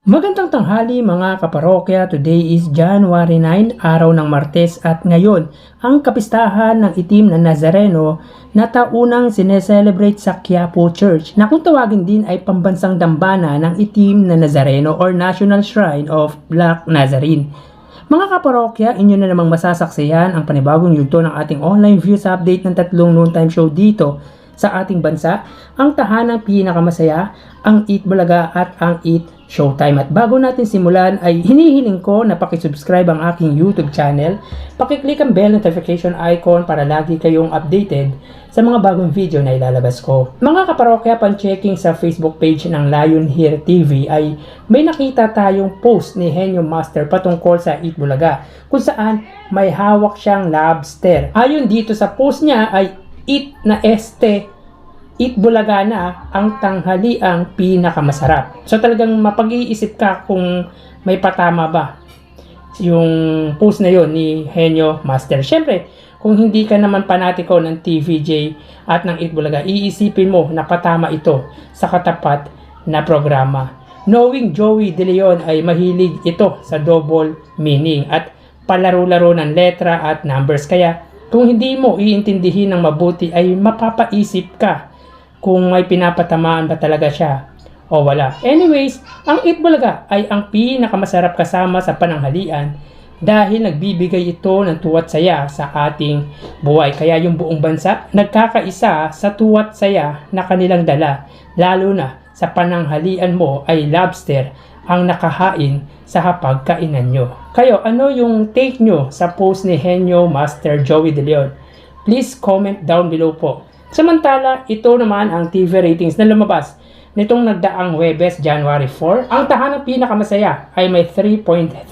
Magandang tanghali mga kaparokya. Today is January 9, araw ng Martes, at ngayon ang kapistahan ng itim na Nazareno na taunang sineselebrate sa Quiapo Church na kung tawagin din ay pambansang dambana ng itim na Nazareno or National Shrine of Black Nazarene. Mga kaparokya, inyo na namang masasaksihan ang panibagong yugto ng ating online views update ng tatlong noontime show dito sa ating bansa, ang tahanang pinakamasaya, ang Eat Bulaga at ang Eat Showtime. At bago natin simulan ay hinihiling ko na pakisubscribe ang aking YouTube channel, pakiclick ang bell notification icon para lagi kayong updated sa mga bagong video na ilalabas ko. Mga kaparokya, pan-checking sa Facebook page ng Lion Here TV ay may nakita tayong post ni Henyo Master patungkol sa Eat Bulaga kung saan may hawak siyang lobster. Ayon dito sa post niya ay Eat Bulaga na ang tanghaliang pinakamasarap. So talagang mapag-iisip ka kung may patama ba yung post na yon ni Henyo Master. Siyempre, kung hindi ka naman panatiko ng TVJ at ng Eat Bulaga, iisipin mo na patama ito sa katapat na programa. Knowing Joey De Leon ay mahilig ito sa double meaning at palaro-laro ng letra at numbers. Kaya kung hindi mo iintindihin ng mabuti ay mapapaisip ka kung may pinapatamaan ba talaga siya o wala. Anyways, ang Eat Bulaga ay ang pinakamasarap kasama sa pananghalian dahil nagbibigay ito ng tuwa't saya sa ating buhay. Kaya yung buong bansa nagkakaisa sa tuwa't saya na kanilang dala, lalo na sa pananghalian mo ay lobster ang nakahain sa hapagkainan nyo. Kayo, ano yung take nyo sa post ni Henyo Master Joey De Leon? Please comment down below po. Samantala, ito naman ang TV ratings na lumabas nitong nagdaang Huwebes, January 4. Ang tahanang pinakamasaya ay may 3.3%,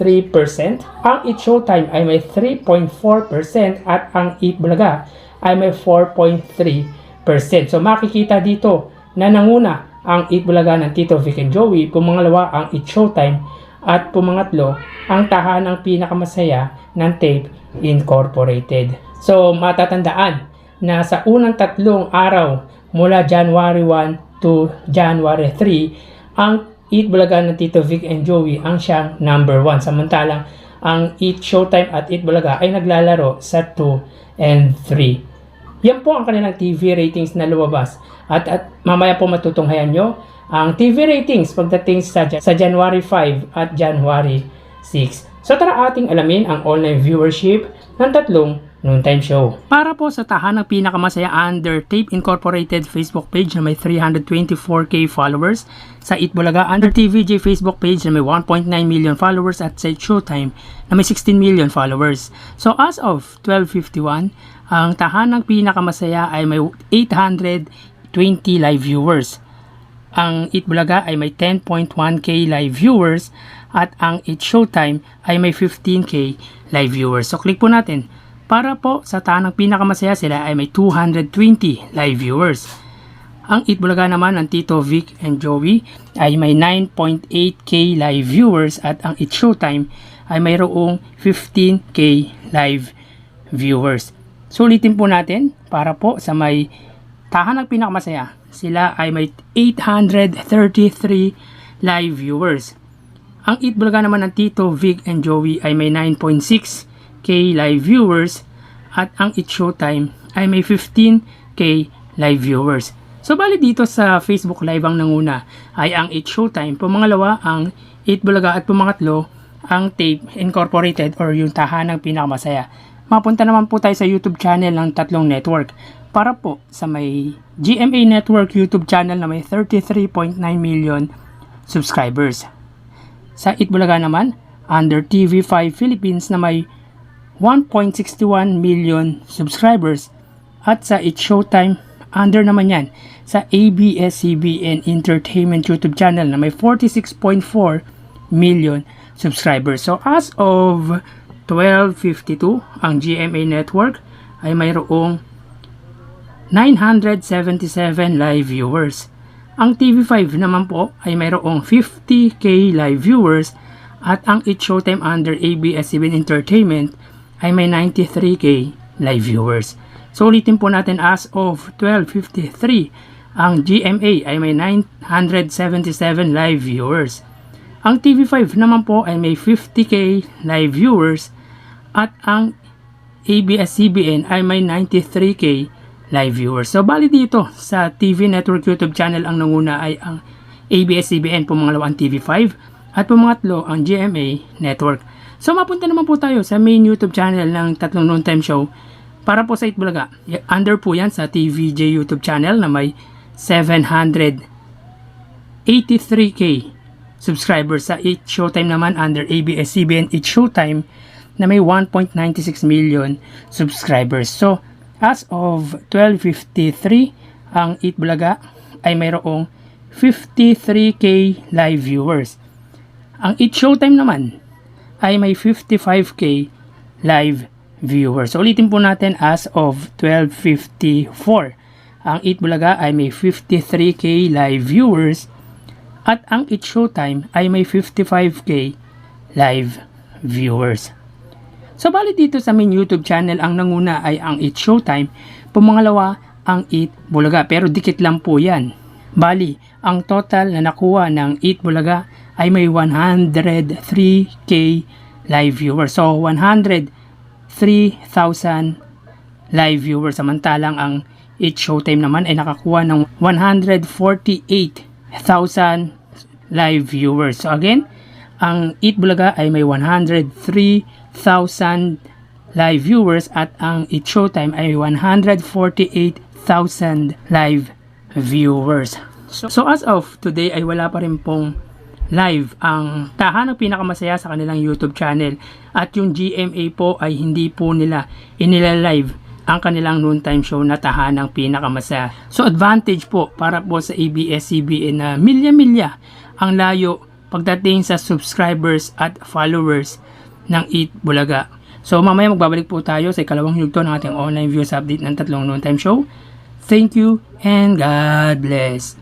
ang Eat Showtime ay may 3.4% at ang Eat Bulaga ay may 4.3%. So makikita dito na nanguna ang Eat Bulaga ng Tito Vic and Joey, pumangalawa ang Eat Showtime at pumangatlo ang tahanang pinakamasaya ng Tape Incorporated. So matatandaan na sa unang tatlong araw mula January 1 to January 3, ang Eat Bulaga ng Tito Vic and Joey ang siyang number 1. Samantalang ang Eat Showtime at Eat Bulaga ay naglalaro sa 2 and 3. Yan po ang kanilang TV ratings na lumabas. At mamaya po matutunghayan nyo ang TV ratings pagdating sa January 5 at January 6. So tara ating alamin ang online viewership ng tatlong noontime show. Para po sa tahanang pinakamasaya under Tape Incorporated Facebook page na may 324k followers, sa Eat Bulaga under TVJ Facebook page na may 1.9 million followers at sa Showtime na may 16 million followers. So as of 12:51, ang tahanang pinakamasaya ay may 820 live viewers. Ang Eat Bulaga ay may 10.1k live viewers at ang Eat Showtime ay may 15k live viewers. So click po natin. Para po sa tahanang pinakamasaya, sila ay may 220 live viewers. Ang Eat Bulaga naman ng Tito Vic and Joey ay may 9.8k live viewers at ang Eat Showtime ay mayroong 15k live viewers. Sulitin po natin para po sa may tahanang pinakamasaya, sila ay may 833 live viewers. Ang Eat Bulaga naman ng Tito Vic and Joey ay may 9.6k live viewers at ang Eat Showtime ay may 15k live viewers. So bali dito sa Facebook Live ang nanguna ay ang Eat Showtime, pumangalawa ang Eat Bulaga at pumangatlo ang Tape Incorporated or yung tahanang pinakamasaya. Mapunta naman po tayo sa YouTube channel ng tatlong network. Para po sa may GMA Network YouTube channel na may 33.9 million subscribers. Sa Eat Bulaga naman under TV5 Philippines na may 1.61 million subscribers at sa Eat Showtime under naman yan sa ABS-CBN Entertainment YouTube channel na may 46.4 million subscribers. So as of 12:52, ang GMA Network ay mayroong 977 live viewers. Ang TV5 naman po ay mayroong 50k live viewers at ang Eat Showtime under ABS-CBN Entertainment ay may 93k live viewers. So ulitin po natin as of 12:53, ang GMA ay may 977 live viewers. Ang TV5 naman po ay may 50k live viewers at ang ABS-CBN ay may 93k live viewers. So bali dito sa TV Network YouTube channel ang nanguna ay ang ABS-CBN, pumangalawa ang TV5 at pumangatlo ang GMA Network. So mapunta naman po tayo sa main YouTube channel ng Tatlong Noontime Show para po sa Itbulaga. Under po yan sa TVJ YouTube channel na may 783k subscribers. Sa 8 Showtime naman under ABS-CBN 8 Showtime na may 1.96 million subscribers. So as of 12:53 ang Itbulaga ay mayroong 53k live viewers. Ang 8 Showtime naman ay may 55k live viewers. So ulitin po natin, as of 12:54 ang Itbulaga ay may 53k live viewers at ang 8 Showtime ay may 55k live viewers. So bali dito sa main YouTube channel ang nanguna ay ang 8 Showtime, pumangalawa ang Itbulaga, pero dikit lang po yan. Bali, ang total na nakuha ng Itbulaga ay may 103k live viewers. So 103,000 live viewers, samantalang ang 8 Showtime naman ay nakakuha ng 148,000 live viewers. So again, ang Itbulaga ay may 103,000 live viewers at ang 8 Showtime ay 148,000 live viewers. So as of today ay wala pa rin pong live ang tahanang pinakamasaya sa kanilang YouTube channel, at yung GMA po ay hindi po nila inilalive ang kanilang noontime show na tahanang pinakamasaya. So advantage po para po sa ABS-CBN na milya-milya ang layo pagdating sa subscribers at followers ng Itbulaga. So mamaya magbabalik po tayo sa ikalawang yugto ng ating online views update ng Tatlong Noontime Show. Thank you and God bless.